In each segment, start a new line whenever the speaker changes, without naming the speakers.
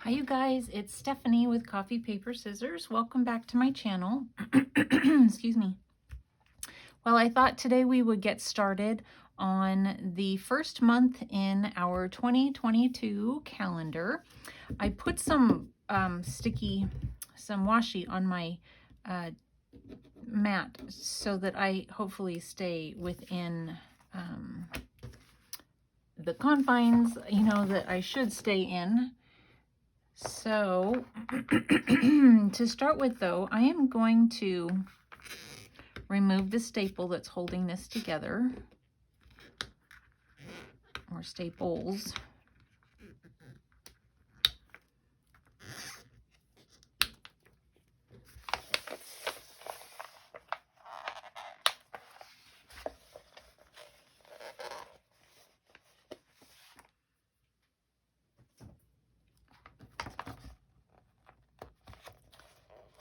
Hi you guys, it's Stephanie with Coffee Paper Scissors. Welcome back to my channel. Excuse me. Well, I thought today we would get started on the first month in our 2022 calendar. I put some some washi on my mat so that I hopefully stay within the confines, that I should stay in. So to start with though, I am going to remove the staple that's holding this together, or staples.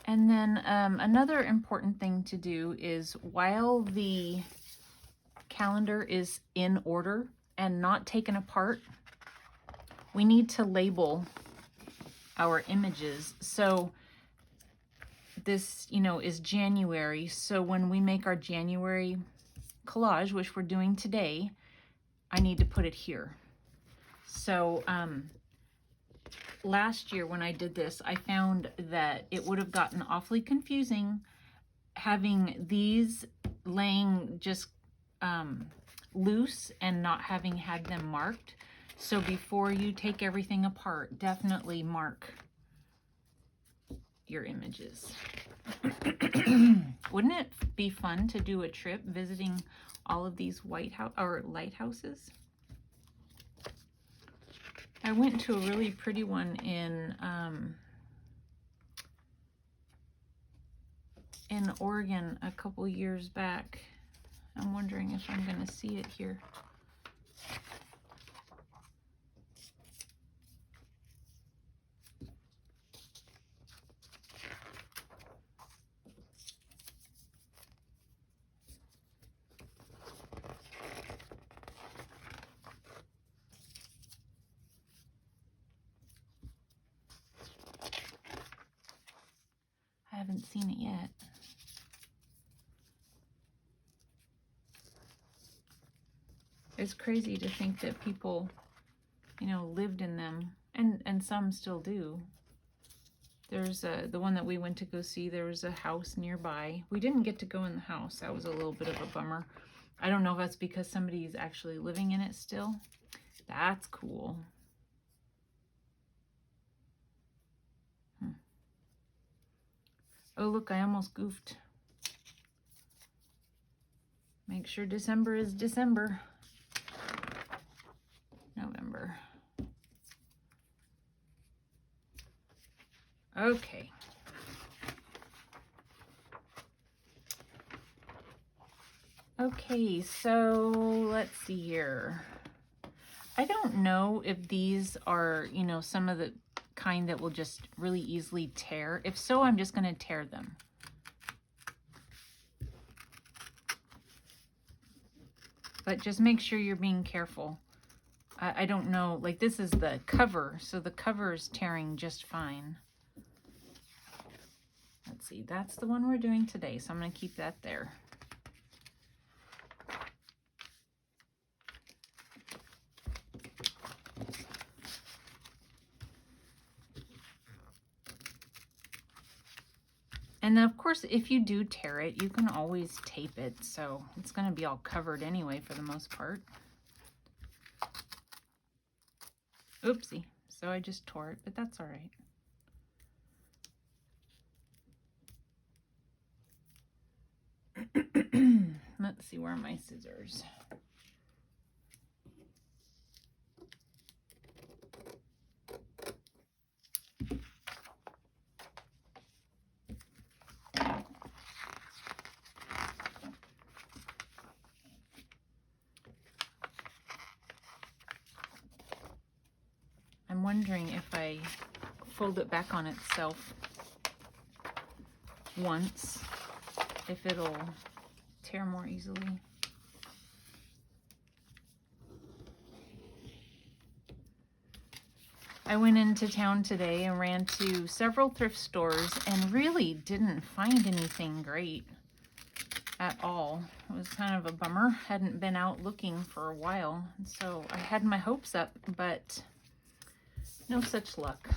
And then another important thing to do is, while the calendar is in order and not taken apart, we need to label our images. So this, is January. So when we make our January collage, which we're doing today, I need to put it here. So last year when I did this, I found that it would have gotten awfully confusing having these laying just loose and not having had them marked. So before you take everything apart, definitely mark your images. Wouldn't it be fun to do a trip visiting all of these lighthouses? I went to a really pretty one in Oregon a couple years back. I'm wondering if I'm going to see it here. I haven't seen it yet. It's crazy to think that people, lived in them, and some still do. There's the one that we went to go see, there was a house nearby. We didn't get to go in the house. That was a little bit of a bummer. I don't know if that's because somebody's actually living in it still. That's cool. Oh, look, I almost goofed. Make sure December is December. November. Okay. Okay, so let's see here. I don't know if these are, some of the kind that will just really easily tear. If so, I'm just going to tear them. But just make sure you're being careful. I don't know, like this is the cover, so the cover is tearing just fine. Let's see, that's the one we're doing today, so I'm going to keep that there. And then, of course, if you do tear it, you can always tape it, so it's going to be all covered anyway for the most part. Oopsie. So I just tore it, but that's all right. Let's see, where are my scissors? I'm wondering if I fold it back on itself once, if it'll tear more easily. I went into town today and ran to several thrift stores and really didn't find anything great at all. It was kind of a bummer. Hadn't been out looking for a while, and so I had my hopes up, but no such luck.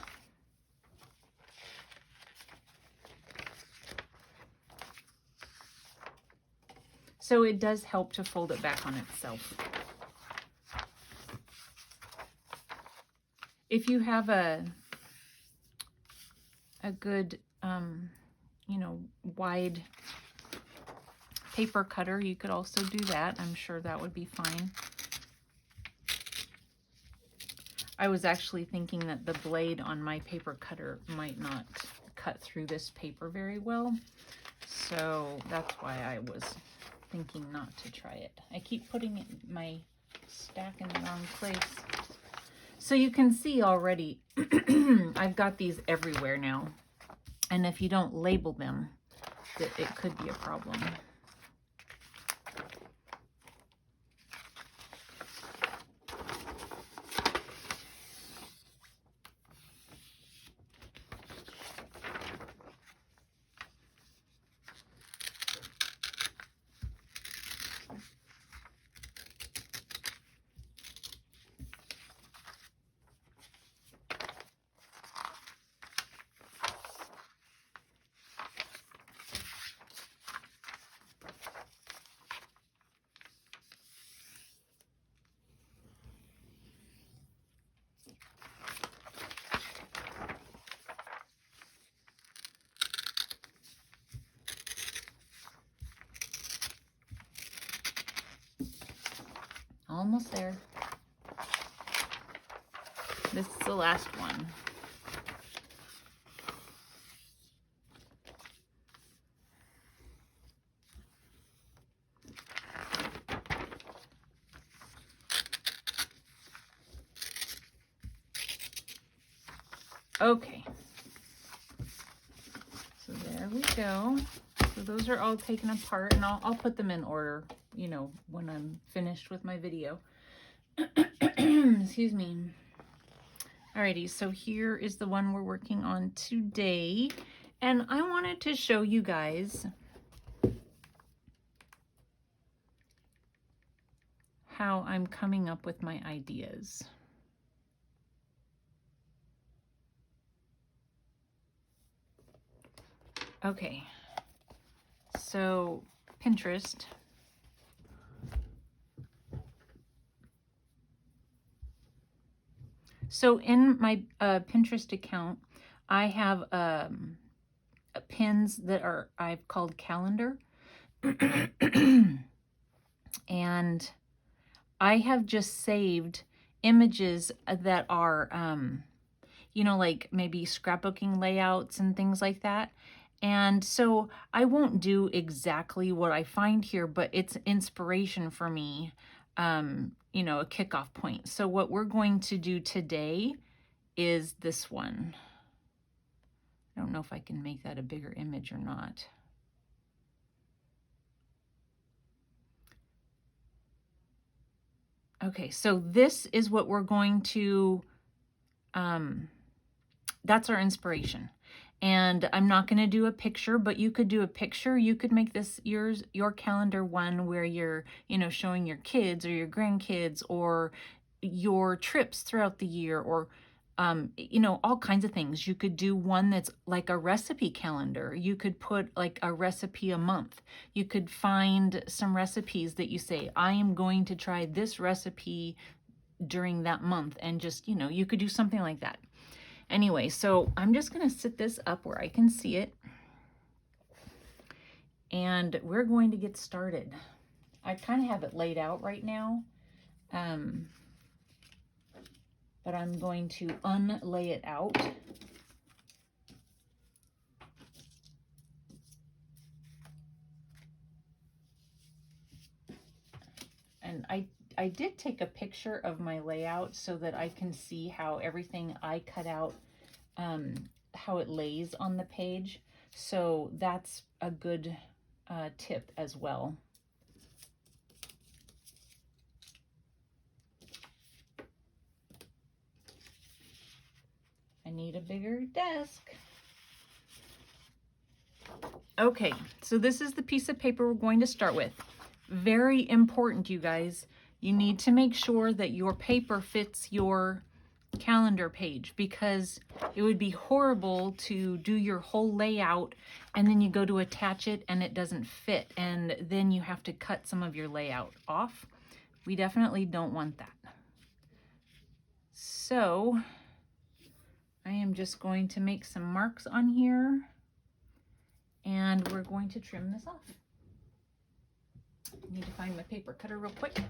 So it does help to fold it back on itself. If you have a good, you know, wide paper cutter, you could also do that. I'm sure that would be fine. I was actually thinking that the blade on my paper cutter might not cut through this paper very well. So that's why I was thinking not to try it. I keep putting my stack in the wrong place. So you can see already, I've got these everywhere now. And if you don't label them, it could be a problem. Almost there. This is the last one. Okay. So there we go. So those are all taken apart, and I'll put them in order, you know, when I'm finished with my video. Excuse me. Alrighty, so here is the one we're working on today, and I wanted to show you guys how I'm coming up with my ideas. Okay, so Pinterest. So in my Pinterest account, I have pins that I've called calendar. And I have just saved images that are, you know, like maybe scrapbooking layouts and things like that. And so I won't do exactly what I find here, but it's inspiration for me, you know, a kickoff point. So what we're going to do today is this one. I don't know if I can make that a bigger image or not. Okay, so this is what we're going to, that's our inspiration. And I'm not going to do a picture, but you could do a picture. You could make this your calendar one where you're, you know, showing your kids or your grandkids or your trips throughout the year, or, you know, all kinds of things. You could do one that's like a recipe calendar. You could put like a recipe a month. You could find some recipes that you say, I am going to try this recipe during that month, and just, you know, you could do something like that. Anyway, so I'm just going to sit this up where I can see it, and we're going to get started. I kind of have it laid out right now, but I'm going to unlay it out. And I did take a picture of my layout so that I can see how everything I cut out, how it lays on the page. So that's a good tip as well. I need a bigger desk. Okay, so this is the piece of paper we're going to start with. Very important, you guys. You need to make sure that your paper fits your calendar page, because it would be horrible to do your whole layout and then you go to attach it and it doesn't fit, and then you have to cut some of your layout off. We definitely don't want that. So I am just going to make some marks on here and we're going to trim this off. I need to find my paper cutter real quick.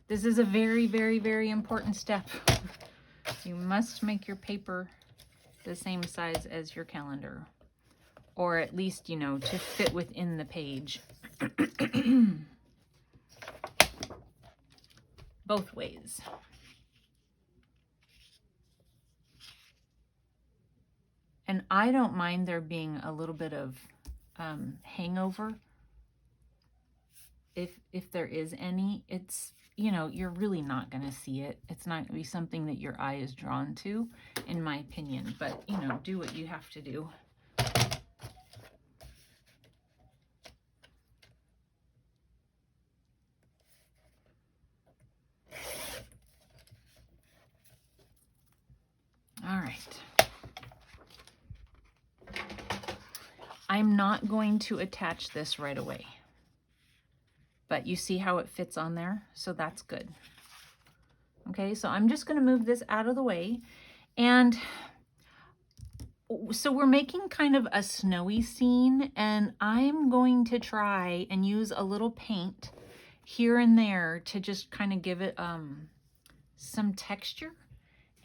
This is a very, very, very important step. You must make your paper the same size as your calendar, or at least, you know, to fit within the page. Both ways. And I don't mind there being a little bit of hangover. If there is any, it's, you know, you're really not going to see it. It's not going to be something that your eye is drawn to, in my opinion. But, you know, do what you have to do. All right. I'm not going to attach this right away, but you see how it fits on there, so that's good. Okay, so I'm just going to move this out of the way, and so we're making kind of a snowy scene, and I'm going to try and use a little paint here and there to just kind of give it some texture.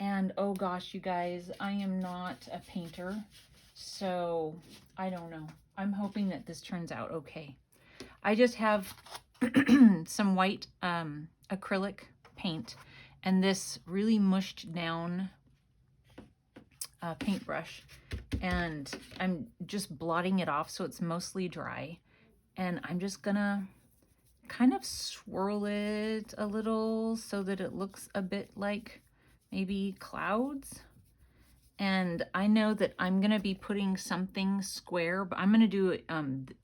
And oh gosh, you guys, I am not a painter, so I don't know. I'm hoping that this turns out okay. I just have some white acrylic paint and this really mushed down paintbrush, and I'm just blotting it off so it's mostly dry, and I'm just gonna kind of swirl it a little so that it looks a bit like maybe clouds. And I know that I'm gonna be putting something square, but I'm gonna do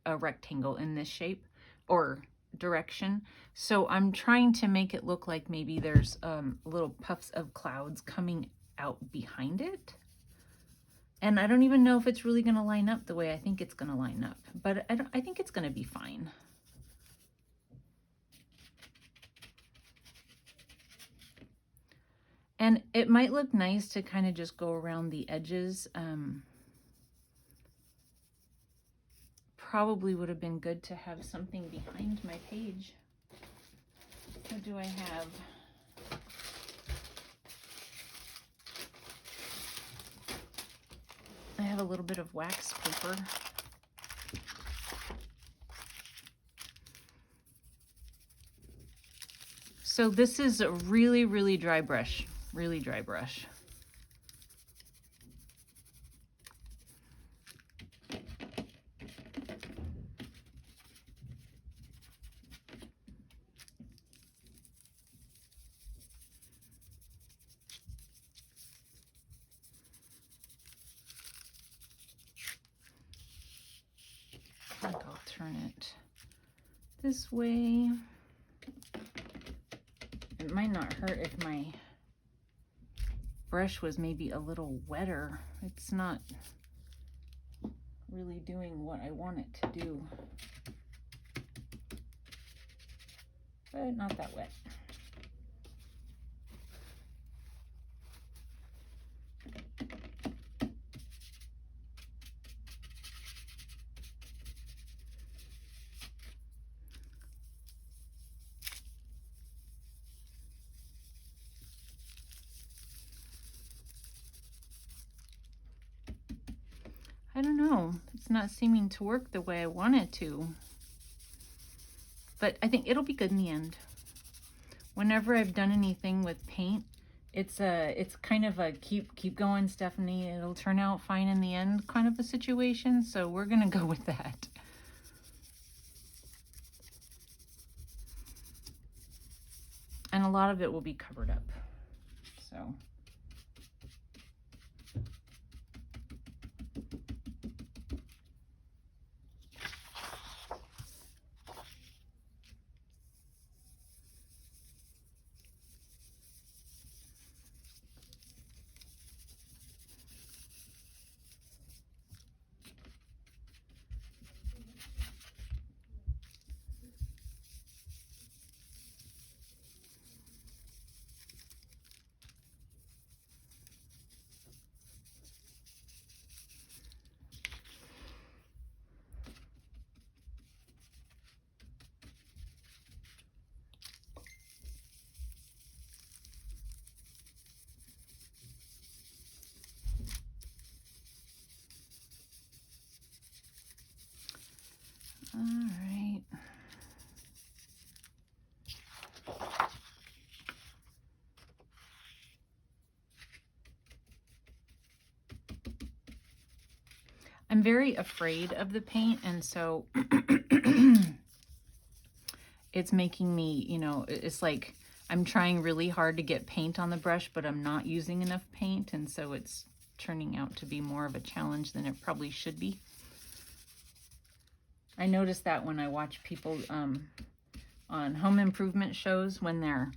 a rectangle in this shape or direction. So I'm trying to make it look like maybe there's little puffs of clouds coming out behind it. And I don't even know if it's really gonna line up the way I think it's gonna line up, but I think it's gonna be fine. And it might look nice to kind of just go around the edges. Probably would have been good to have something behind my page. What do I have? I have a little bit of wax paper. So this is a really, really dry brush. Really dry brush. I think I'll turn it this way. It might not hurt if my brush was maybe a little wetter. It's not really doing what I want it to do, but not that wet. I don't know, it's not seeming to work the way I want it to, but I think it'll be good in the end. Whenever I've done anything with paint, it's kind of a keep going, Stephanie, it'll turn out fine in the end kind of a situation, so we're gonna go with that. And a lot of it will be covered up. So all right. I'm very afraid of the paint, and so it's making me, you know, it's like I'm trying really hard to get paint on the brush, but I'm not using enough paint, and so it's turning out to be more of a challenge than it probably should be. I notice that when I watch people on home improvement shows, when they're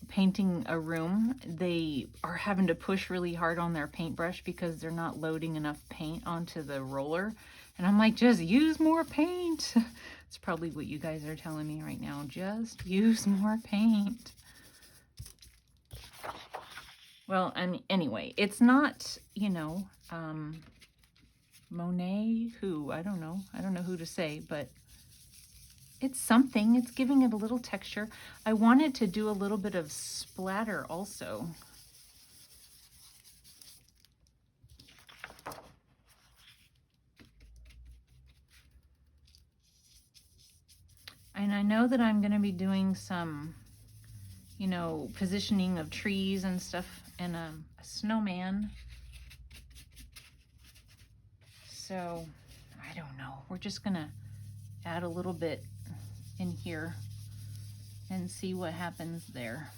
painting a room, they are having to push really hard on their paintbrush because they're not loading enough paint onto the roller. And I'm like, just use more paint. It's probably what you guys are telling me right now. Just use more paint. Well, and anyway, it's not, you know, Monet, who, I don't know who to say, but it's something. It's giving it a little texture. I wanted to do a little bit of splatter also. And I know that I'm going to be doing some, you know, positioning of trees and stuff, and a snowman. So, I don't know. We're just going to add a little bit in here and see what happens there.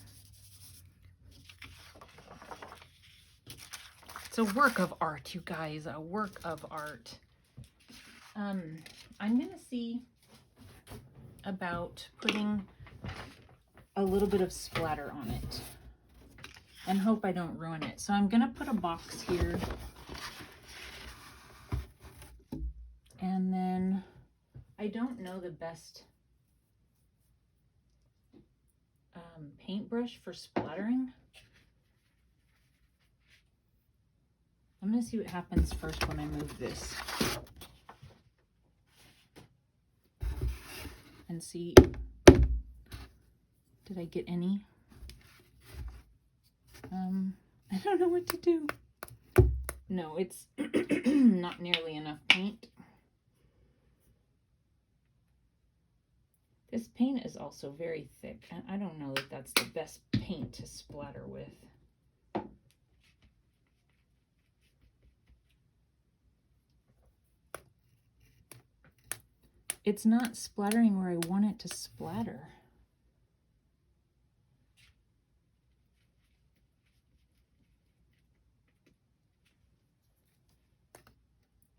It's a work of art, you guys, a work of art. I'm going to see about putting a little bit of splatter on it and hope I don't ruin it. So I'm going to put a box here, and then I don't know the best paintbrush for splattering. I'm going to see what happens first when I move this and see, did I get any? I don't know what to do. No, it's not nearly enough paint. This paint is also very thick, and I don't know that that's the best paint to splatter with. It's not splattering where I want it to splatter.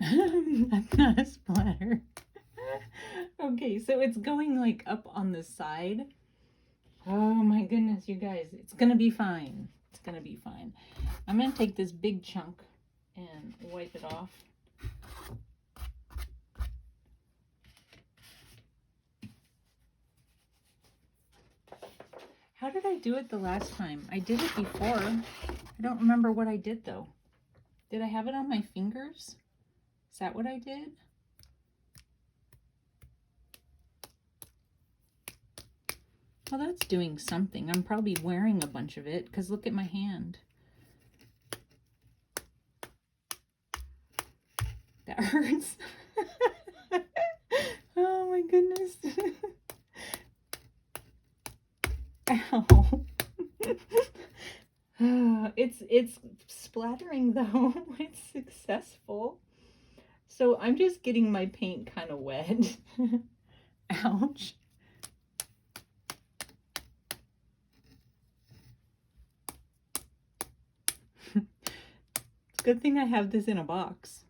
That's not a splatter. Okay, so it's going like up on the side. Oh my goodness, you guys, it's gonna be fine. It's gonna be fine. I'm gonna take this big chunk and wipe it off. How did I do it the last time? I did it before. I don't remember what I did though. Did I have it on my fingers? Is that what I did? Well, that's doing something. I'm probably wearing a bunch of it because look at my hand. That hurts. Oh my goodness. Ow. It's splattering though. It's successful. So I'm just getting my paint kind of wet. Ouch. Good thing I have this in a box.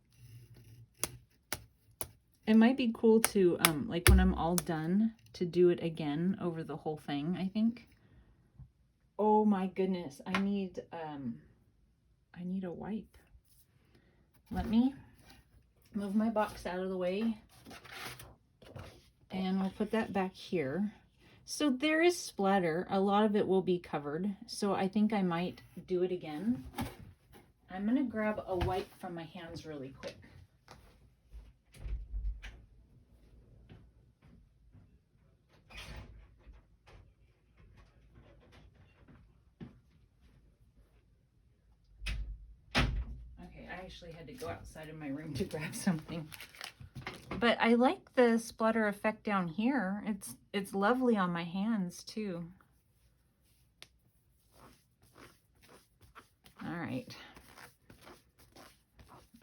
It might be cool to, like when I'm all done, to do it again over the whole thing, I think. Oh my goodness, I need a wipe. Let me move my box out of the way and we'll put that back here. So there is splatter. A lot of it will be covered, so I think I might do it again. I'm gonna grab a wipe from my hands really quick. Okay, I actually had to go outside of my room to grab something. But I like the splatter effect down here. It's lovely on my hands too. All right.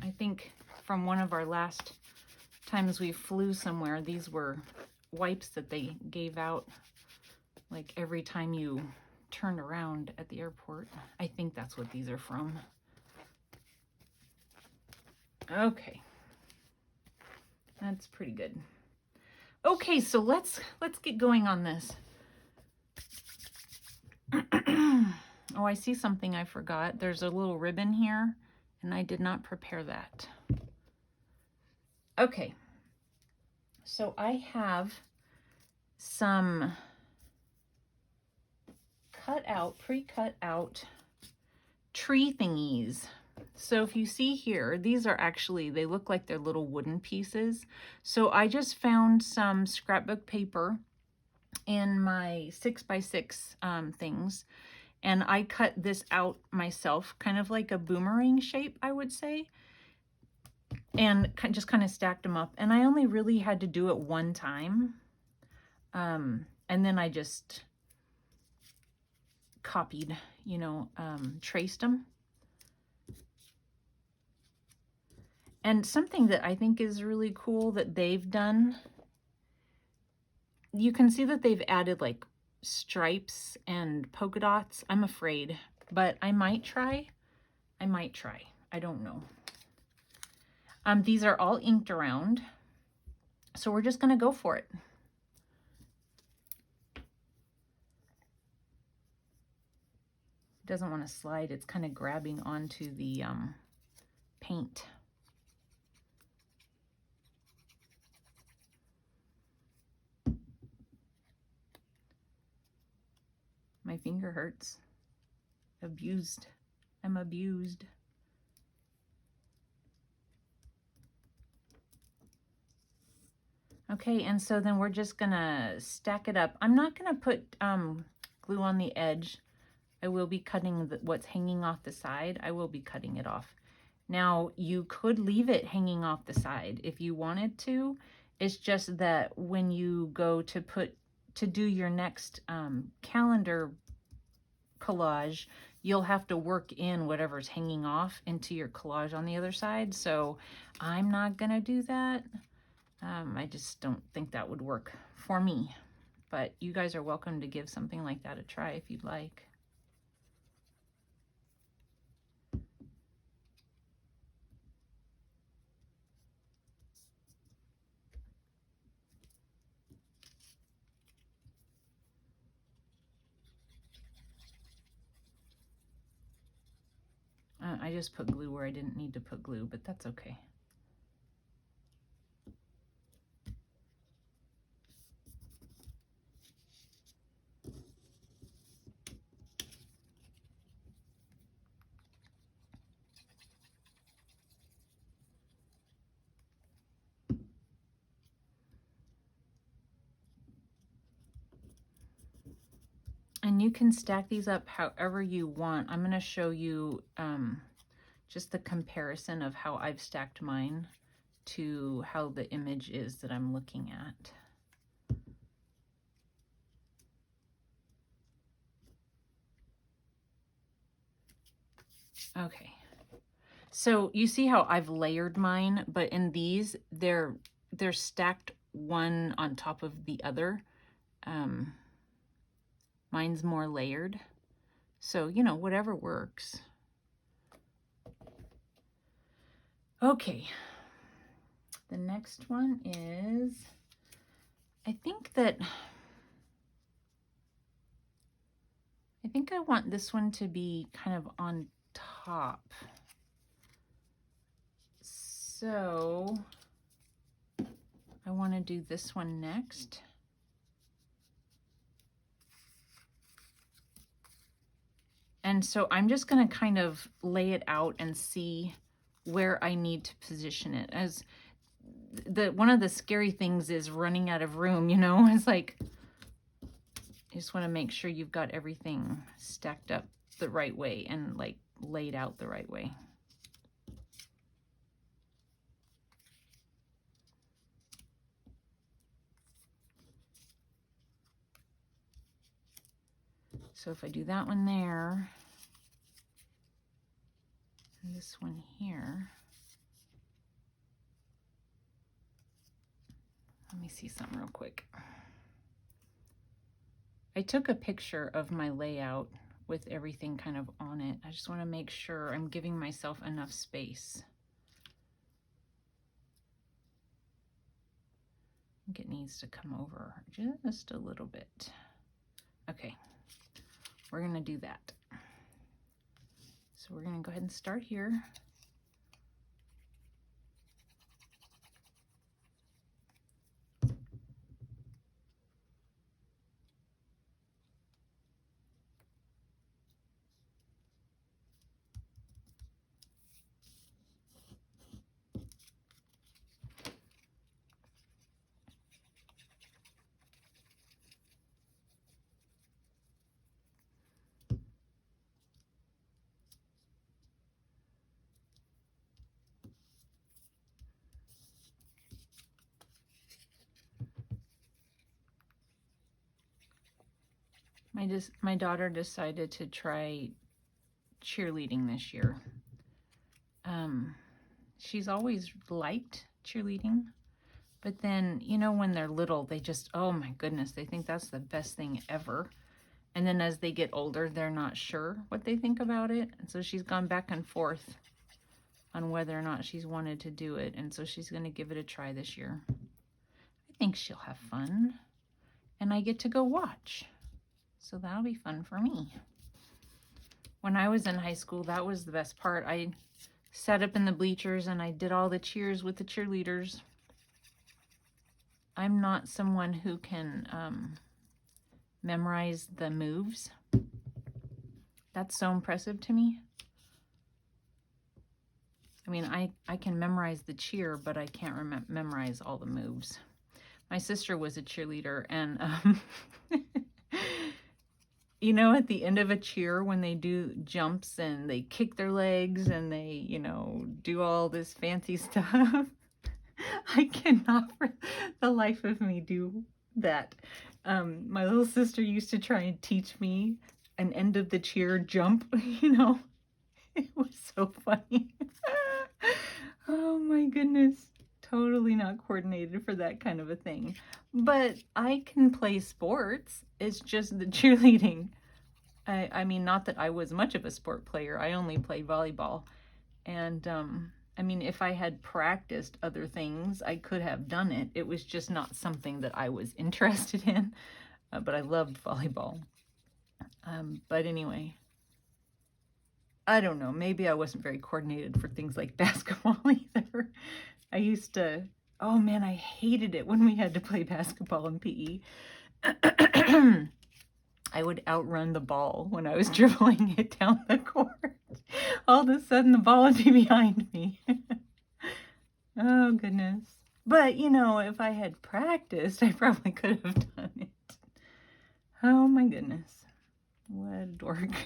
I think from one of our last times we flew somewhere, these were wipes that they gave out like every time you turned around at the airport. I think that's what these are from. Okay. That's pretty good. Okay, so let's get going on this. Oh, I see something I forgot. There's a little ribbon here, and I did not prepare that. Okay, so I have some pre-cut out tree thingies. So if you see here, these are actually, they look like they're little wooden pieces. So I just found some scrapbook paper in my 6x6 things, and I cut this out myself, kind of like a boomerang shape, I would say, and just kind of stacked them up. And I only really had to do it one time, and then I just copied, you know, traced them. And something that I think is really cool that they've done, you can see that they've added like stripes and polka dots. I'm afraid, but I might try. I don't know. These are all inked around, so we're just gonna go for it. Doesn't want to slide. It's kind of grabbing onto the paint. My finger hurts. Abused. I'm abused. Okay, and so then we're just gonna stack it up. I'm not gonna put glue on the edge. I will be cutting what's hanging off the side. I will be cutting it off. Now, you could leave it hanging off the side if you wanted to. It's just that when you go to do your next calendar collage, you'll have to work in whatever's hanging off into your collage on the other side. So I'm not gonna do that. I just don't think that would work for me, but you guys are welcome to give something like that a try if you'd like. I just put glue where I didn't need to put glue, but that's okay. And you can stack these up however you want. I'm going to show you just the comparison of how I've stacked mine to how the image is that I'm looking at. Okay, so you see how I've layered mine, but in these, they're stacked one on top of the other. Mine's more layered. So, you know, whatever works. Okay, the next one is, I think I want this one to be kind of on top. So I want to do this one next. And so I'm just going to kind of lay it out and see where I need to position it. As one of the scary things is running out of room, you know. It's like, you just want to make sure you've got everything stacked up the right way and like laid out the right way. So if I do that one there, and this one here, let me see something real quick. I took a picture of my layout with everything kind of on it. I just want to make sure I'm giving myself enough space. I think it needs to come over just a little bit. Okay, we're going to do that. So we're going to go ahead and start here. My daughter decided to try cheerleading this year. She's always liked cheerleading, but then, you know, when they're little, they just, oh my goodness, they think that's the best thing ever. And then as they get older, they're not sure what they think about it. And so she's gone back and forth on whether or not she's wanted to do it. And so she's going to give it a try this year. I think she'll have fun. And I get to go watch. So that'll be fun for me. When I was in high school, that was the best part. I sat up in the bleachers and I did all the cheers with the cheerleaders. I'm not someone who can memorize the moves. That's so impressive to me. I mean, I can memorize the cheer, but I can't memorize all the moves. My sister was a cheerleader, and you know, at the end of a cheer, when they do jumps and they kick their legs and they, you know, do all this fancy stuff, I cannot for the life of me do that. My little sister used to try and teach me an end of the cheer jump, you know. It was so funny. Oh my goodness. Totally not coordinated for that kind of a thing. But I can play sports. It's just the cheerleading. I mean, not that I was much of a sport player. I only played volleyball. And I mean, if I had practiced other things, I could have done it. It was just not something that I was interested in. But I loved volleyball. But anyway, I don't know. Maybe I wasn't very coordinated for things like basketball either. I used to, oh man, I hated it when we had to play basketball in PE. I would outrun the ball when I was dribbling it down the court. All of a sudden, the ball would be behind me. Oh, goodness. But, you know, if I had practiced, I probably could have done it. Oh, my goodness. What a dork.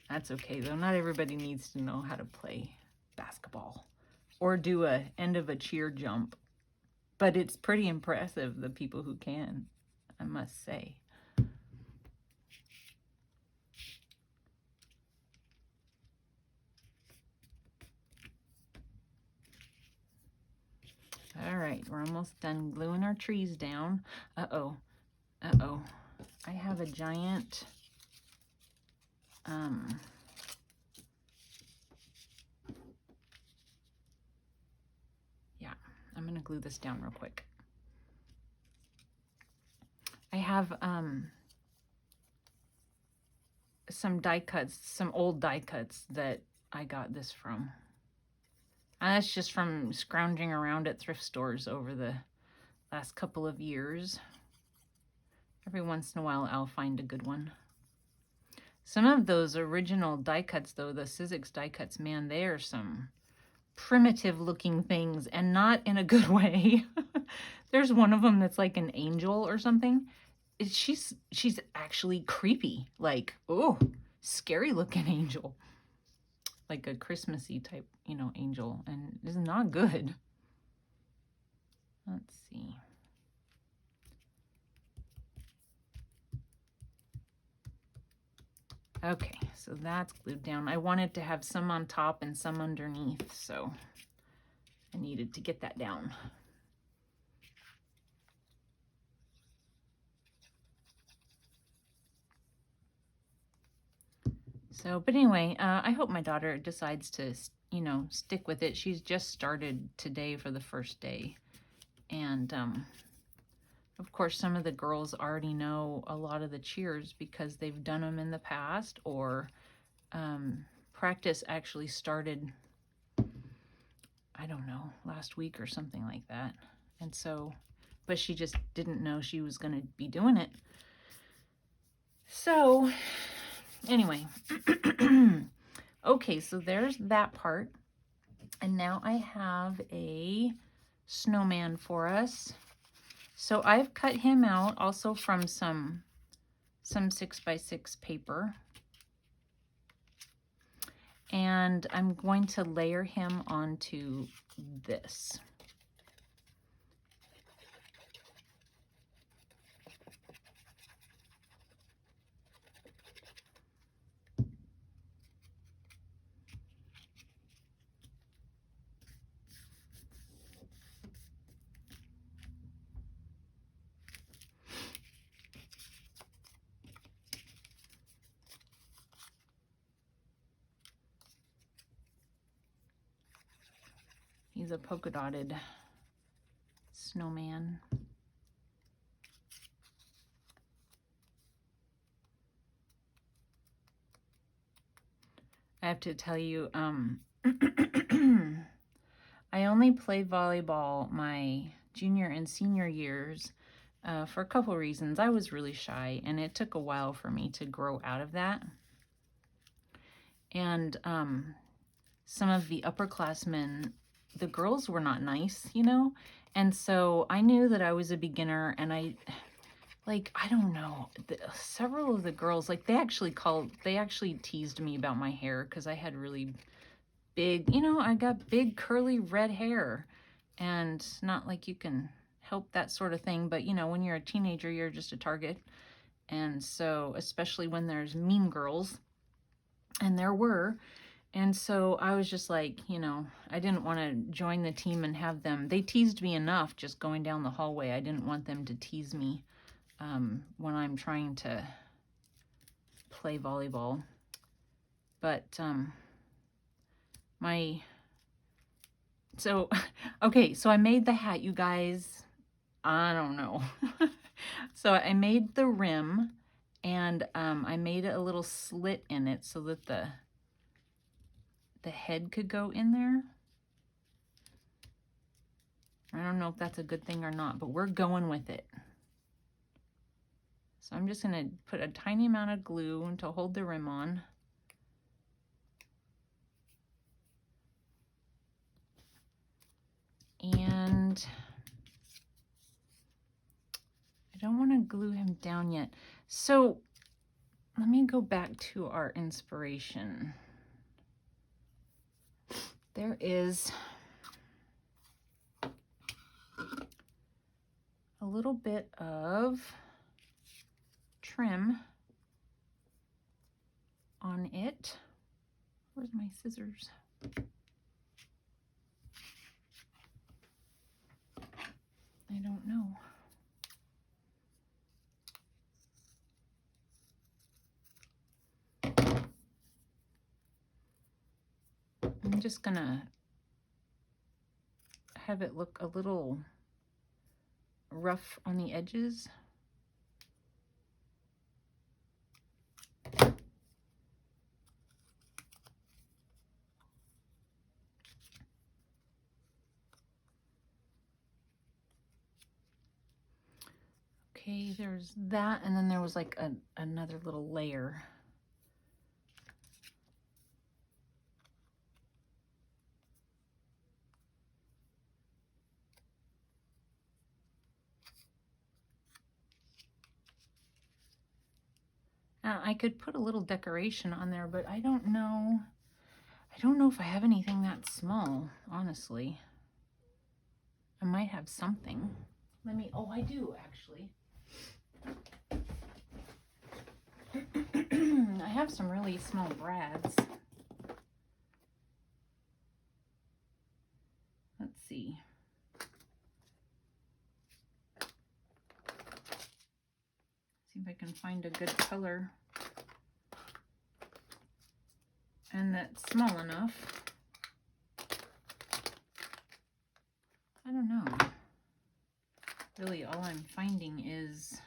That's okay, though. Not everybody needs to know how to play basketball or do a end of a cheer jump. But it's pretty impressive, the people who can, I must say. All right, we're almost done gluing our trees down. Uh-oh. I have a giant glue this down real quick. I have some die cuts, some old die cuts that I got this from. And that's just from scrounging around at thrift stores over the last couple of years. Every once in a while I'll find a good one. Some of those original die cuts though, the Sizzix die cuts, man, they are some primitive looking things, and not in a good way. There's one of them that's like an angel or something. She's actually creepy, like, oh, scary looking angel, like a Christmassy type, you know, angel, and it's not good. Let's see. Okay, so that's glued down. I wanted to have some on top and some underneath, so I needed to get that down. So, but anyway, I hope my daughter decides to, you know, stick with it. She's just started today for the first day. And, of course, some of the girls already know a lot of the cheers because they've done them in the past, or practice actually started, I don't know, last week or something like that. And so, but she just didn't know she was going to be doing it. So, anyway, okay, so there's that part. And now I have a snowman for us. So I've cut him out also from some 6x6 paper. And I'm going to layer him onto this. He's a polka dotted snowman. I have to tell you, I only played volleyball my junior and senior years for a couple reasons. I was really shy, and it took a while for me to grow out of that. And some of the upperclassmen, the girls were not nice, you know? And so I knew that I was a beginner, and I don't know, several of the girls, like, they actually teased me about my hair because I had really big, you know, I got big curly red hair, and not like you can help that sort of thing, but you know, when you're a teenager, you're just a target. And so, especially when there's mean girls, and there were, and so I was just like, you know, I didn't want to join the team and have them, they teased me enough just going down the hallway. I didn't want them to tease me when I'm trying to play volleyball. But okay, so I made the hat, you guys. I don't know. So I made the rim, and I made a little slit in it so that the head could go in there. I don't know if that's a good thing or not, but we're going with it. So I'm just going to put a tiny amount of glue to hold the rim on. And I don't want to glue him down yet. So let me go back to our inspiration. There is a little bit of trim on it. Where's my scissors? I don't know. I'm just gonna have it look a little rough on the edges. Okay, there's that, and then there was like another little layer. I could put a little decoration on there, but I don't know. I don't know if I have anything that small, honestly. I might have something. Let me, oh, I do actually. I have some really small brads. Let's see. See if I can find a good color. And that's small enough. I don't know. Really, all I'm finding is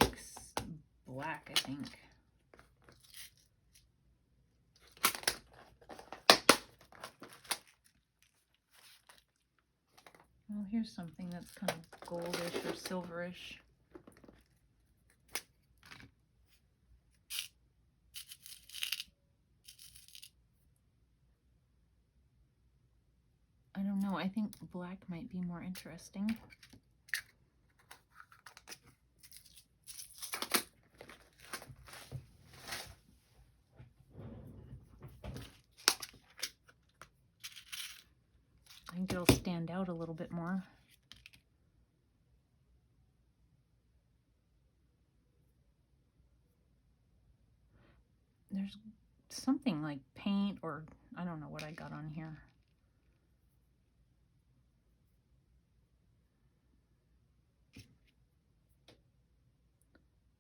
like black, I think. Well, here's something that's kind of goldish or silverish. I don't know. I think black might be more interesting. I think it'll stand out a little bit more. There's something like paint, or I don't know what I got on here.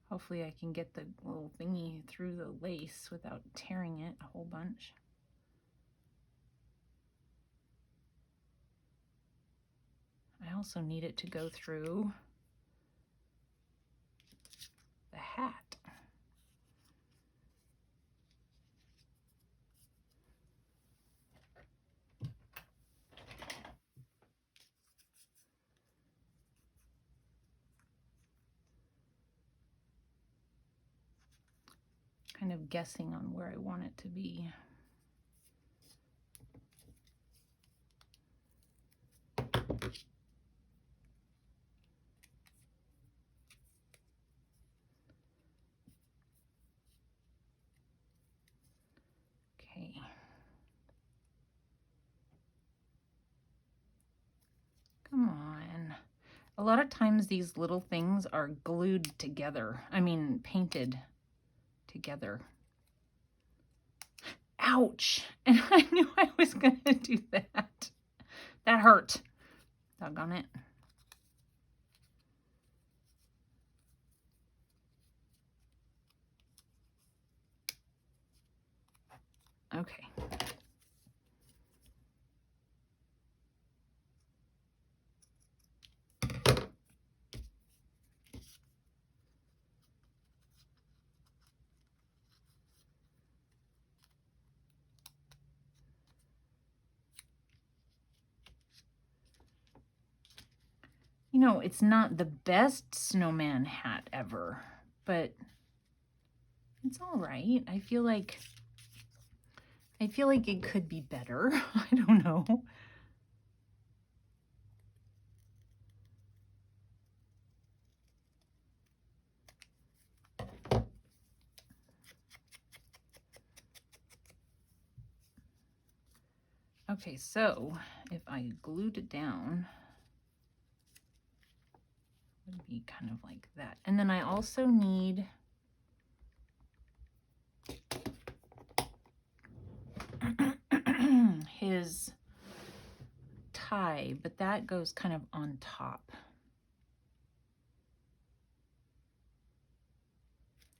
Hopefully I can get the little thingy through the lace without tearing it a whole bunch. I also need it to go through the hat. Kind of guessing on where I want it to be. Okay. Come on. A lot of times these little things are glued together. I mean, painted together. Ouch! And I knew I was going to do that. That hurt. Doggone it. Okay. You know, it's not the best snowman hat ever, but it's all right. I feel like it could be better. I don't know. Okay, so if I glued it down, it would be kind of like that. And then I also need his tie, but that goes kind of on top.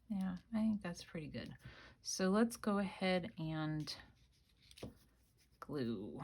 Yeah, I think that's pretty good. So let's go ahead and glue.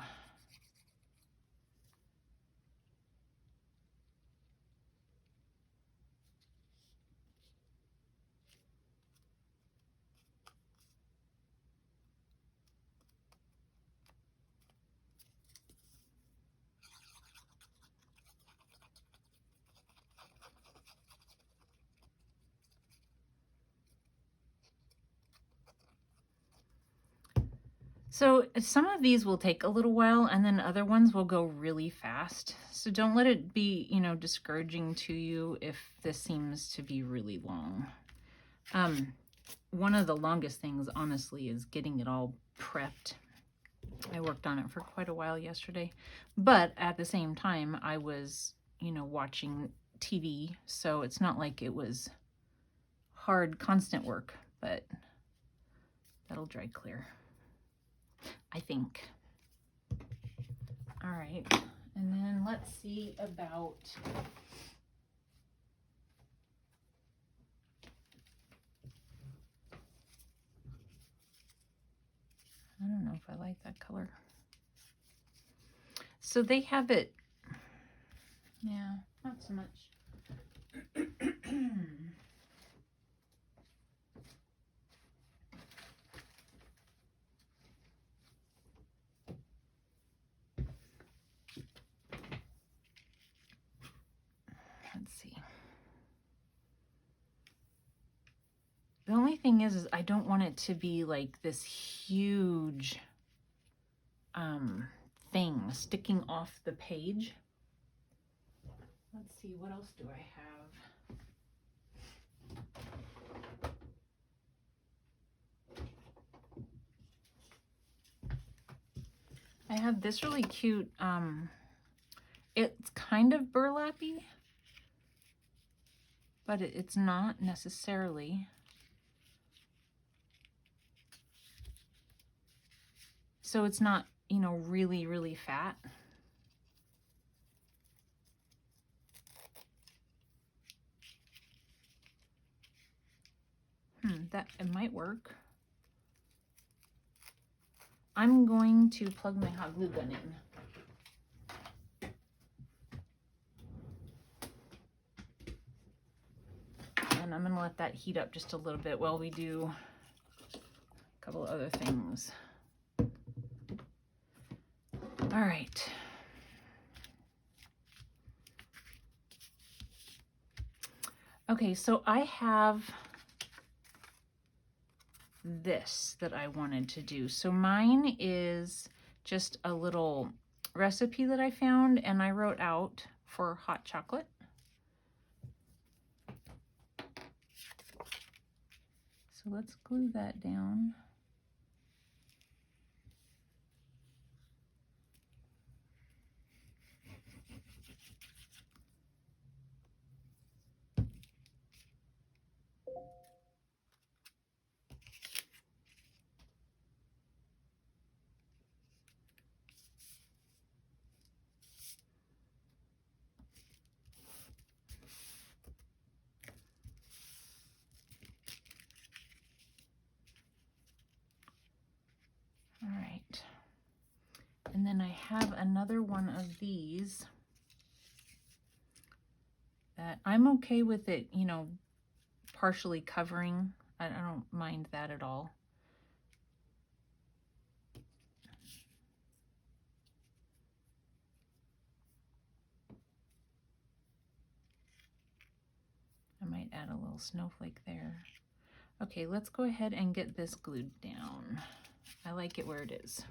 So some of these will take a little while and then other ones will go really fast. So don't let it be, you know, discouraging to you if this seems to be really long. One of the longest things, honestly, is getting it all prepped. I worked on it for quite a while yesterday, but at the same time I was, you know, watching TV, so it's not like it was hard, constant work, but that'll dry clear, I think. All right, and then let's see about I don't know if I like that color. So they have it, yeah, not so much. Let's see. The only thing is I don't want it to be like this huge thing sticking off the page. Let's see, what else do I have? I have this really cute, it's kind of burlappy, but it's not necessarily. So it's not, you know, really, really fat. That it might work. I'm going to plug my hot glue gun in. And I'm going to let that heat up just a little bit while we do a couple of other things. All right. Okay, so I have this that I wanted to do. So mine is just a little recipe that I found and I wrote out for hot chocolate. So let's glue that down. All right. And then I have another one of these that I'm okay with it, you know, partially covering. I don't mind that at all. I might add a little snowflake there. Okay, let's go ahead and get this glued down. I like it where it is.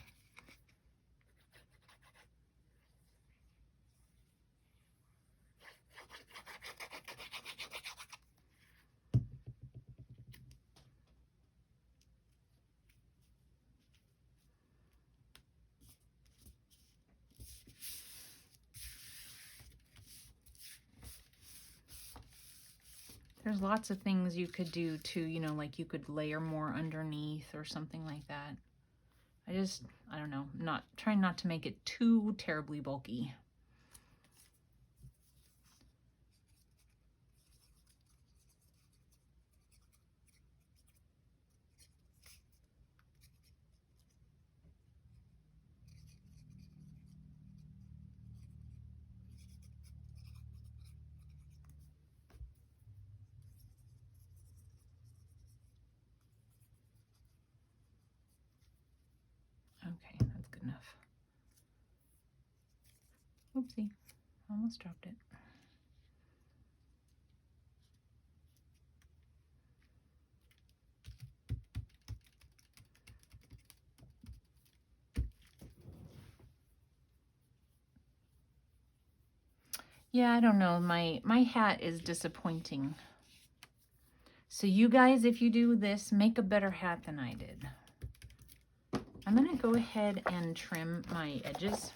There's lots of things you could do too, you know, like you could layer more underneath or something like that. I don't know, trying not to make it too terribly bulky. Okay, that's good enough. Oopsie, almost dropped it. Yeah, I don't know. My hat is disappointing. So you guys, if you do this, make a better hat than I did. I'm going to go ahead and trim my edges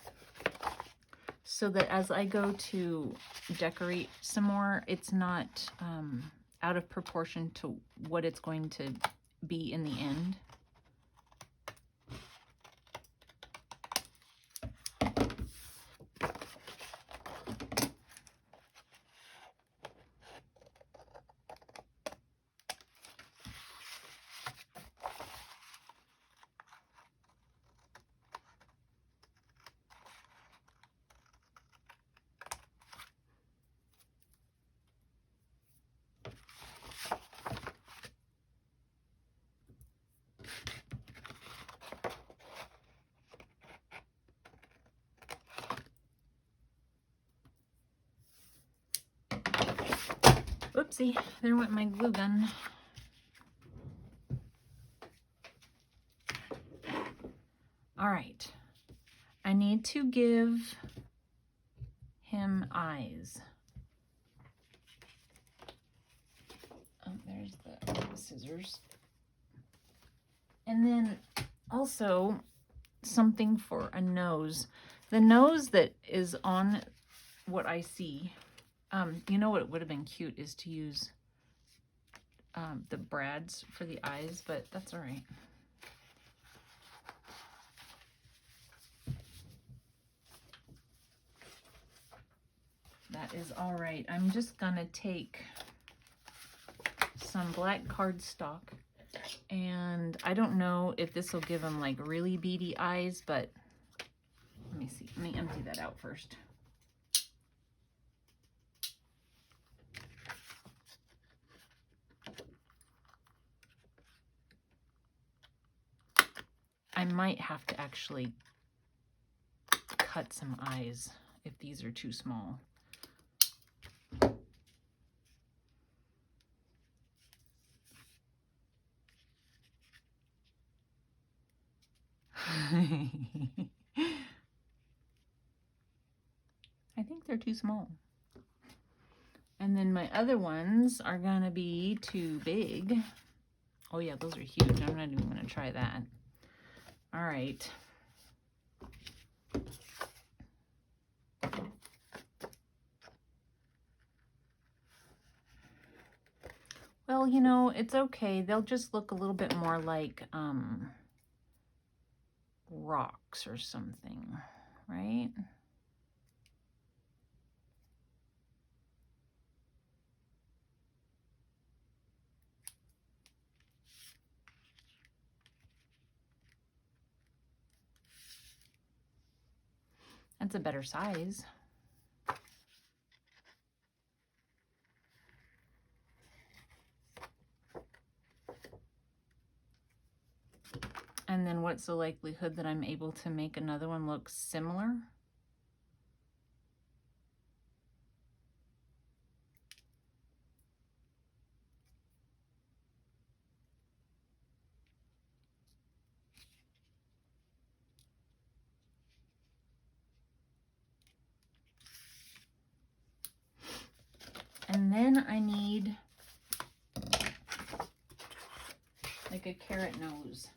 so that as I go to decorate some more, it's not out of proportion to what it's going to be in the end. Oopsie, there went my glue gun. All right, I need to give him eyes. Oh, there's the scissors. And then also something for a nose. The nose that is on what I see, you know what would have been cute is to use the brads for the eyes, but that's all right. That is all right. I'm just gonna take some black cardstock, and I don't know if this will give him like really beady eyes, but let me see. Let me empty that out first. I might have to actually cut some eyes if these are too small. I think they're too small. And then my other ones are gonna be too big. Oh yeah, those are huge. I'm not even gonna try that. All right. Well, you know, it's okay. They'll just look a little bit more like rocks or something, right? That's a better size. And then what's the likelihood that I'm able to make another one look similar? And then I need like a carrot nose-ish.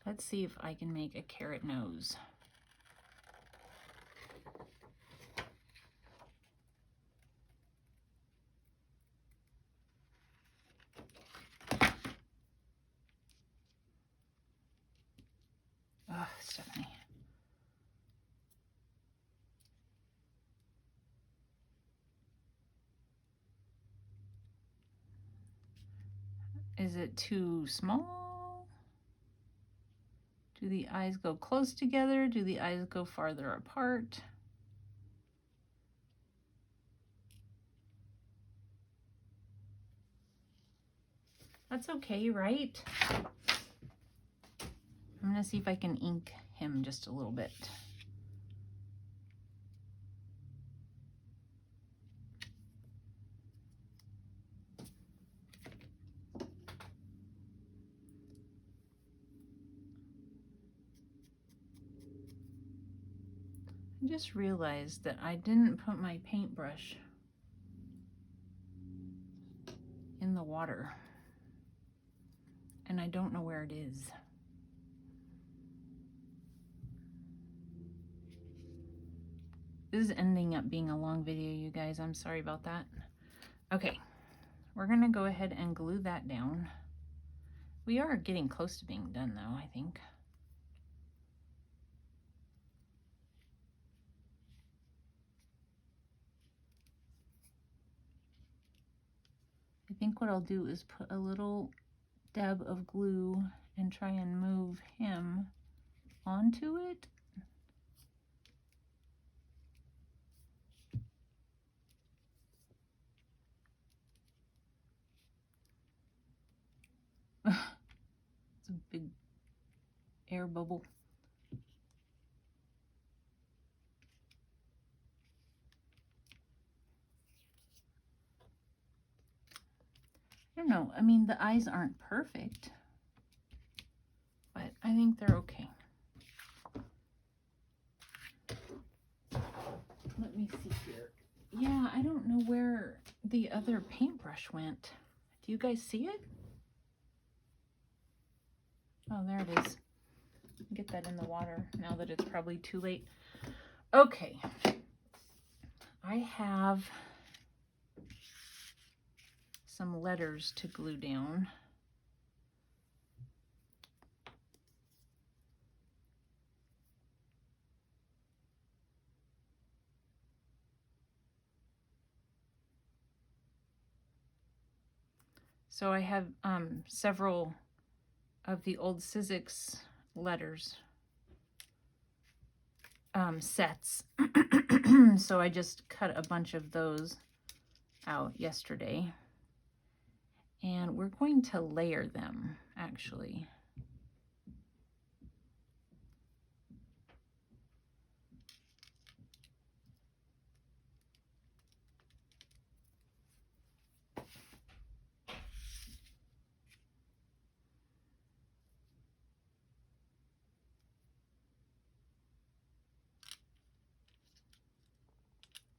Let's see if I can make a carrot nose. Oh, Stephanie. Is it too small? Do the eyes go close together? Do the eyes go farther apart? That's okay, right? I'm gonna see if I can ink him just a little bit. I just realized that I didn't put my paintbrush in the water, and I don't know where it is. This is ending up being a long video, you guys. I'm sorry about that. Okay, we're gonna go ahead and glue that down. We are getting close to being done though, I think. I think what I'll do is put a little dab of glue and try and move him onto it. It's a big air bubble. I don't know. I mean, the eyes aren't perfect, but I think they're okay. Let me see here. Yeah, I don't know where the other paintbrush went. Do you guys see it? Oh, there it is. Get that in the water now that it's probably too late. Okay. I have some letters to glue down. So I have several of the old Sizzix letters sets. So I just cut a bunch of those out yesterday. And we're going to layer them, actually.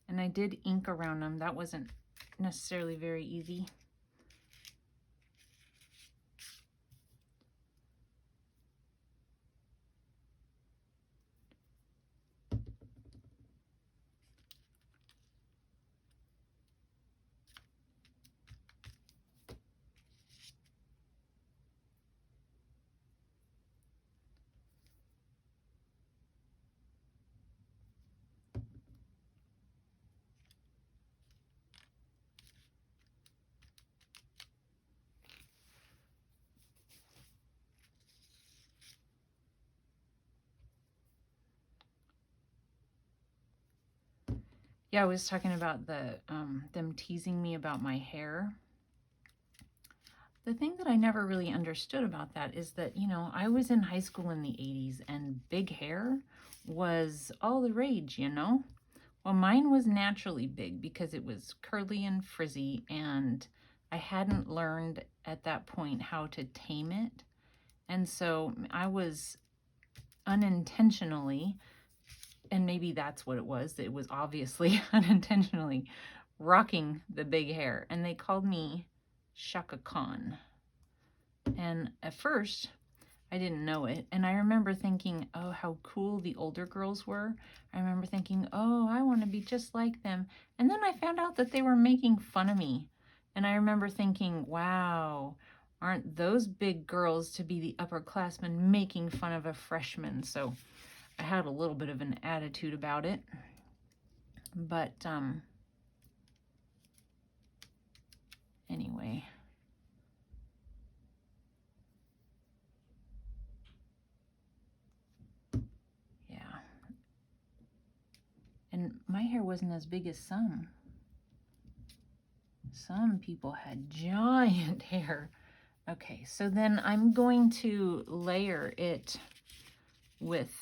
And I did ink around them. That wasn't necessarily very easy. Yeah, I was talking about them teasing me about my hair. The thing that I never really understood about that is that, you know, I was in high school in the 80s and big hair was all the rage, you know? Well, mine was naturally big because it was curly and frizzy, and I hadn't learned at that point how to tame it. And so I was unintentionally, and maybe that's what it was obviously unintentionally rocking the big hair, and they called me Shaka Khan. And at first I didn't know it, and I remember thinking, oh, how cool the older girls were. I remember thinking, oh, I want to be just like them. And then I found out that they were making fun of me, and I remember thinking, wow, aren't those big girls to be the upperclassmen making fun of a freshman? So I had a little bit of an attitude about it, but anyway. Yeah. And my hair wasn't as big as some. Some people had giant hair. Okay, so then I'm going to layer it with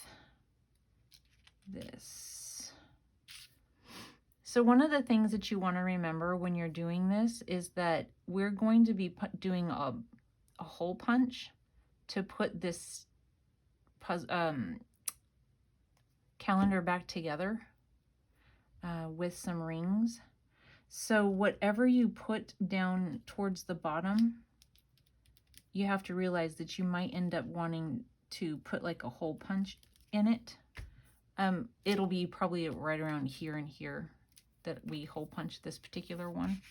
this. So one of the things that you want to remember when you're doing this is that we're going to be doing a hole punch to put this calendar back together with some rings. So whatever you put down towards the bottom, you have to realize that you might end up wanting to put like a hole punch in it. It'll be probably right around here and here that we hole punch this particular one.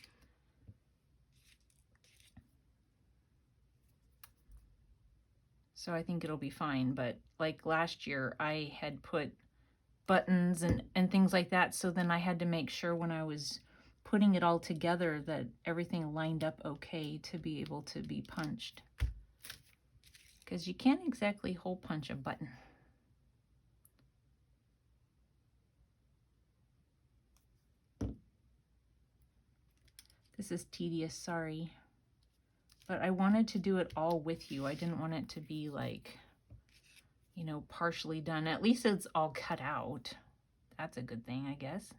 So I think it'll be fine, but like last year I had put buttons and things like that, so then I had to make sure when I was putting it all together that everything lined up okay to be able to be punched. Because you can't exactly hole punch a button. This is tedious, sorry. But I wanted to do it all with you. I didn't want it to be like, you know, partially done. At least it's all cut out. That's a good thing, I guess.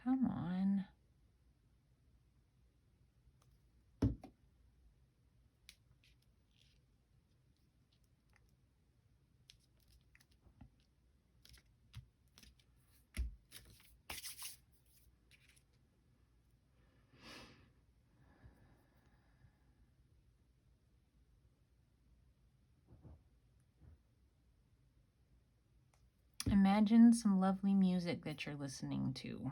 Come on. Imagine some lovely music that you're listening to.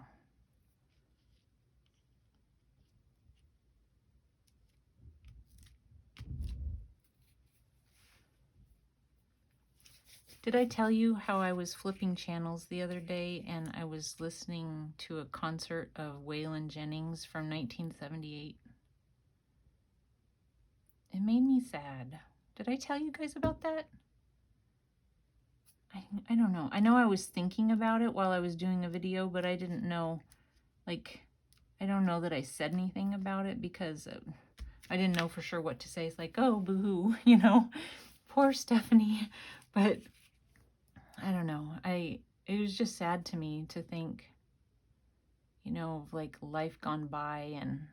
Did I tell you how I was flipping channels the other day and I was listening to a concert of Waylon Jennings from 1978? It made me sad. Did I tell you guys about that? I don't know. I know I was thinking about it while I was doing a video, but I didn't know, like, I don't know that I said anything about it because I didn't know for sure what to say. It's like, oh, boo-hoo, you know, poor Stephanie. But I don't know. It was just sad to me to think, you know, of like life gone by, and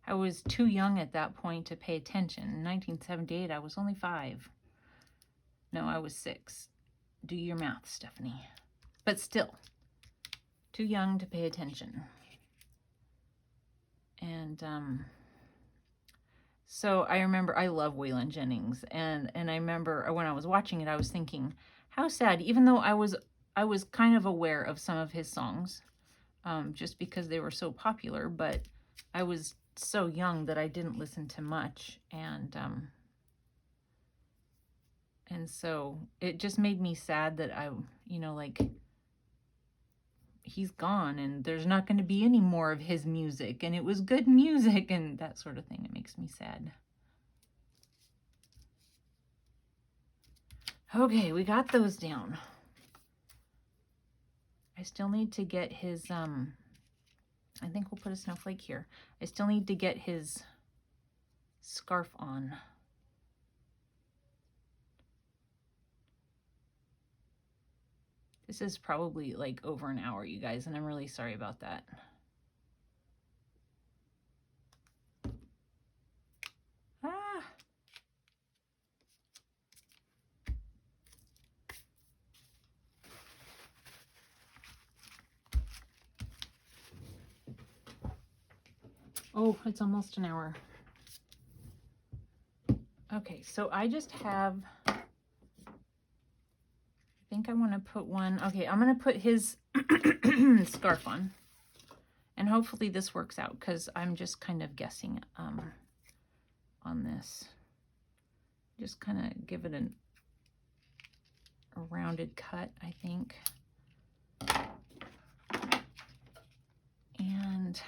I was too young at that point to pay attention. In 1978, I was only 5. No, I was 6. Do your math, Stephanie. But still, too young to pay attention. And so I remember, I love Waylon Jennings, and I remember when I was watching it, I was thinking, how sad, even though I was kind of aware of some of his songs, just because they were so popular, but I was so young that I didn't listen to much, and so it just made me sad that I, you know, like, he's gone and there's not going to be any more of his music, and it was good music and that sort of thing. It makes me sad. Okay, we got those down. I still need to get his, I think we'll put a snowflake here. I still need to get his scarf on. This is probably like over an hour, you guys, and I'm really sorry about that. Ah! Oh, it's almost an hour. Okay, so I just have, I think I want to put one. Okay, I'm going to put his scarf on. And hopefully this works out because I'm just kind of guessing on this. Just kind of give it a rounded cut, I think. And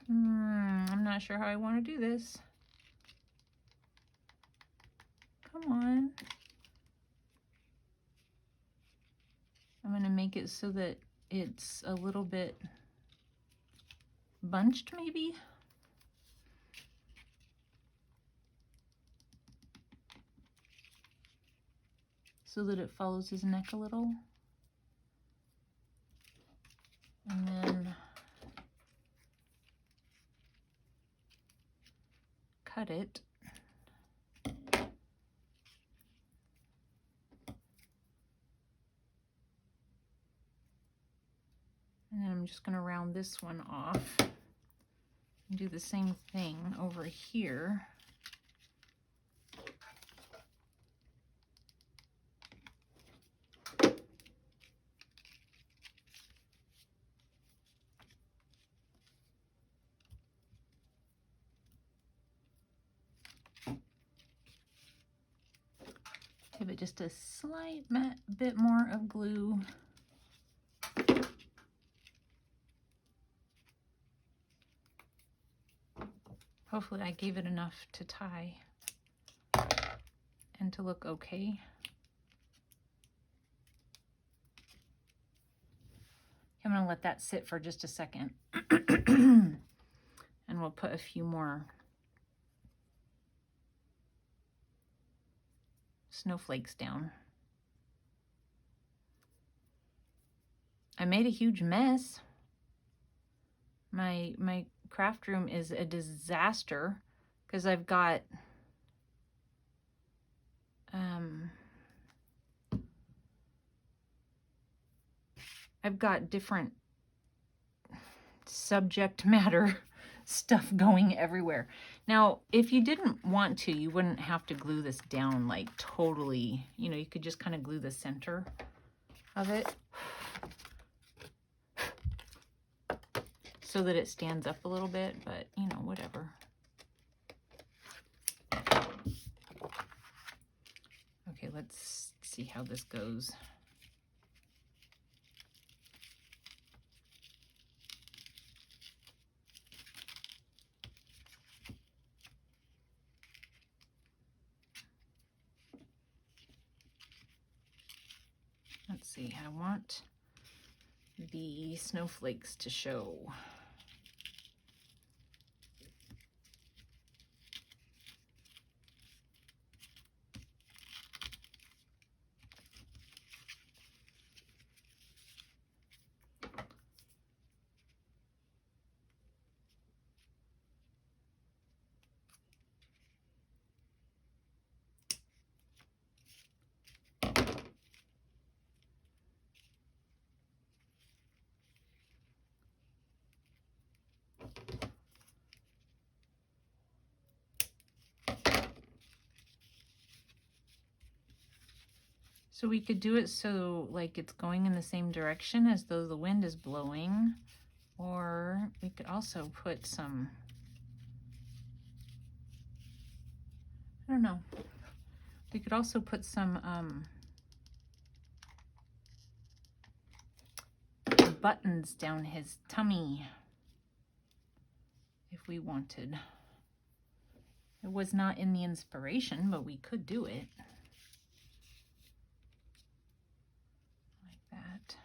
I'm not sure how I want to do this. Come on. I'm going to make it so that it's a little bit bunched, maybe. so that it follows his neck a little. And then cut it. And then I'm just going to round this one off and do the same thing over here. Give it just a slight bit more of glue. Hopefully I gave it enough to tie and to look okay. I'm going to let that sit for just a second. And we'll put a few more snowflakes down. I made a huge mess. My craft room is a disaster because I've got different subject matter stuff going everywhere. Now, if you didn't want to, you wouldn't have to glue this down like totally, you know, you could just kind of glue the center of it so that it stands up a little bit, but you know, whatever. Okay, let's see how this goes. Let's see, I want the snowflakes to show. So we could do it so like it's going in the same direction as though the wind is blowing, or we could also put some, I don't know, we could also put some buttons down his tummy if we wanted. It was not in the inspiration, but we could do it. That.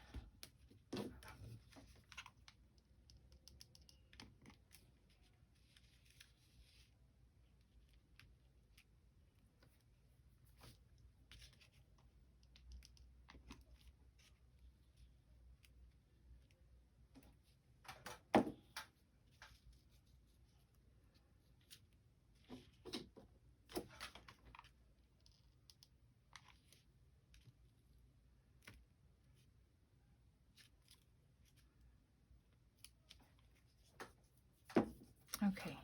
Okay.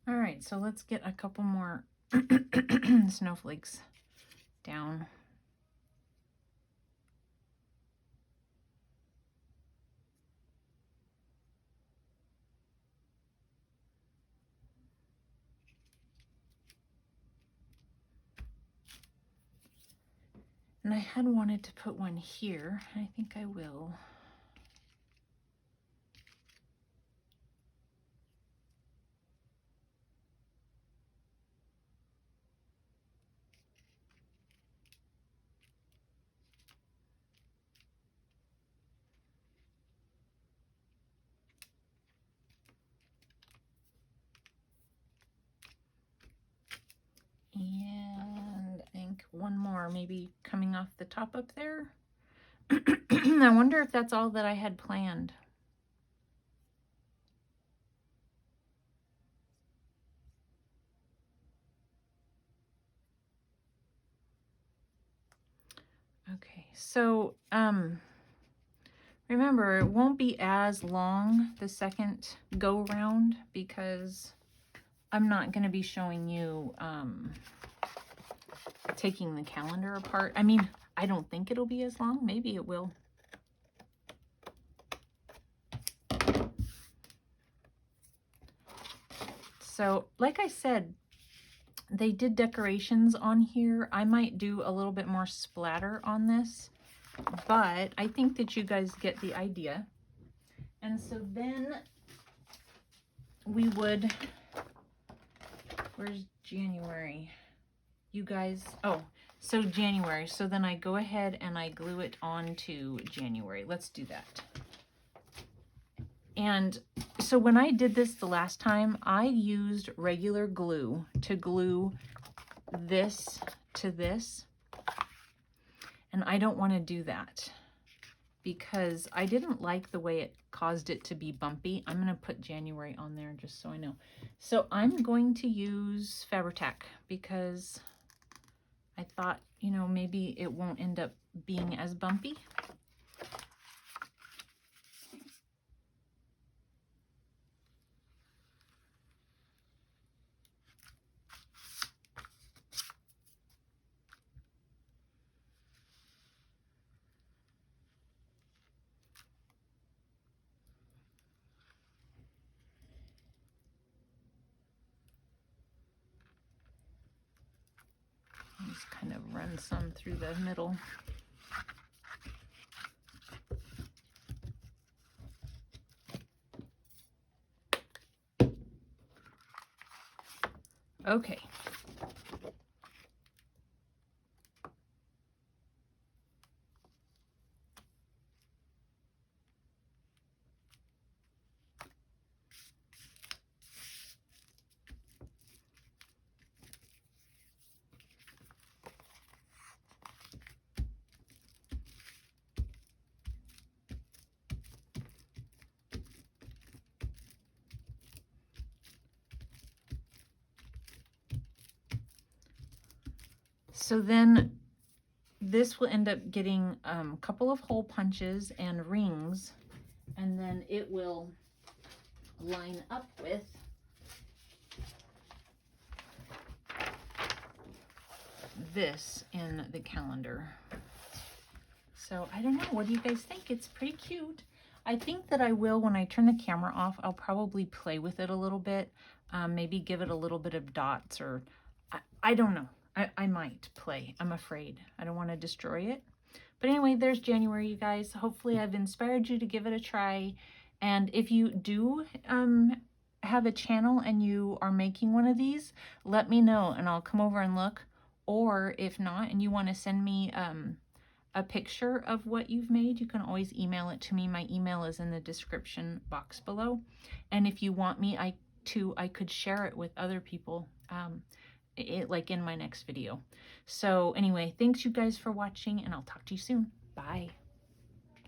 All right, so let's get a couple more snowflakes down. And I had wanted to put one here. I think I will. more maybe coming off the top up there. I wonder if that's all that I had planned. Okay, so remember, it won't be as long the second go round because I'm not going to be showing you taking the calendar apart. I mean, I don't think it'll be as long. Maybe it will. So, like I said, they did decorations on here. I might do a little bit more splatter on this, but I think that you guys get the idea. And so then we would, where's January? You guys, oh, so January. So then I go ahead and I glue it on to January. Let's do that. And so when I did this the last time, I used regular glue to glue this to this. And I don't want to do that because I didn't like the way it caused it to be bumpy. I'm going to put January on there just so I know. So I'm going to use Fabri-Tac because I thought, you know, maybe it won't end up being as bumpy. Just kind of run some through the middle. Okay. So then this will end up getting a couple of hole punches and rings, and then it will line up with this in the calendar. So I don't know, what do you guys think? It's pretty cute. I think that I will, when I turn the camera off, I'll probably play with it a little bit, maybe give it a little bit of dots, or I don't know. I might play. I'm afraid. I don't want to destroy it. But anyway, there's January, you guys. Hopefully I've inspired you to give it a try. And if you do have a channel and you are making one of these, let me know and I'll come over and look. Or if not, and you want to send me a picture of what you've made, you can always email it to me. My email is in the description box below. And if you want me I could share it with other people, like in my next video. So anyway, thanks you guys for watching, and I'll talk to you soon. Bye.